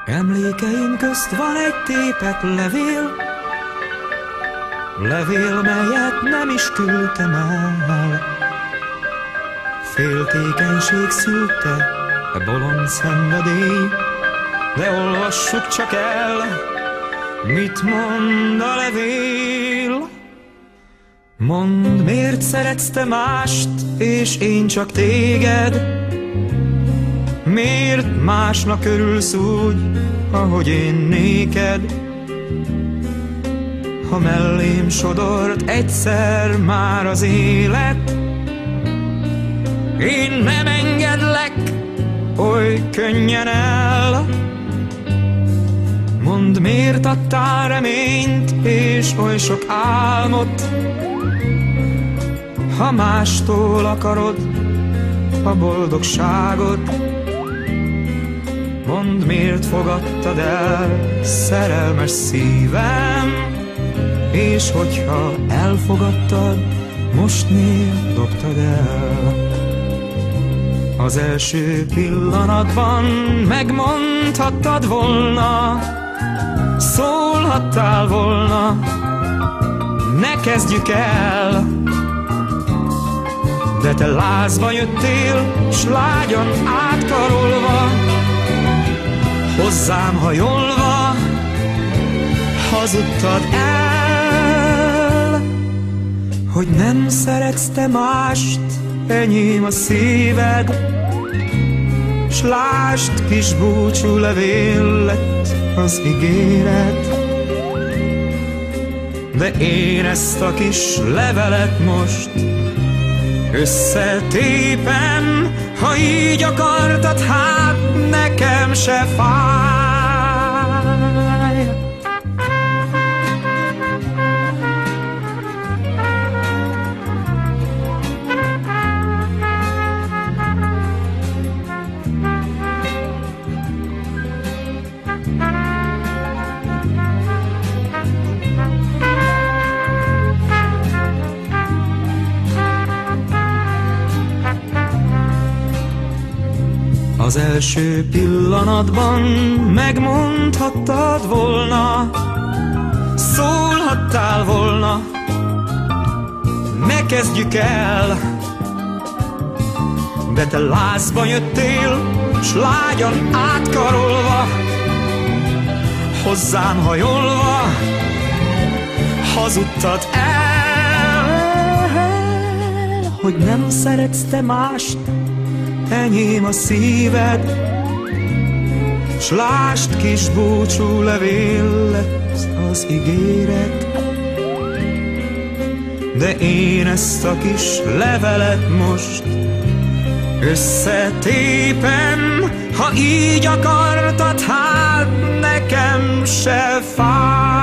Emlékeim közt van egy tépet levél, melyet nem is küldtem el. Féltékenység szülte a bolond szenvedély, de olvassuk csak el, mit mond a levél. Mondd, miért szeretsz te mást, és én csak téged? Miért másnak örülsz úgy, ahogy én néked? Ha mellém sodort egyszer már az élet, én nem engedlek oly könnyen el. Mondd, miért adtál reményt és oly sok álmot, ha mástól akarod a boldogságot. Mondd, miért fogadtad el szerelmes szívem, és hogyha elfogadtad, most miért dobtad el? Az első pillanatban megmondhattad volna, szólhattál volna, ne kezdjük el. De te lázba jöttél, s lágyan átkarolva, hozzám hajolva, hazudtad el, hogy nem szeretsz te mást, enyém a szíved. S lásd, kis búcsú levél lett az ígéret, de én ezt a kis levelet most összetépem. Ha így akartad, hát nekem se fáj. Az első pillanatban megmondhattad volna, szólhattál volna, ne kezdjük el. De te lázba jöttél, s lágyan átkarolva, hozzám hajolva, hazudtad el, hogy nem szeretsz te mást, enyém a szíved. S lásd, kis búcsú levél lett az ígéret, de én ezt a kis levelet most összetépem. Ha így akartad, hát nekem se fáj.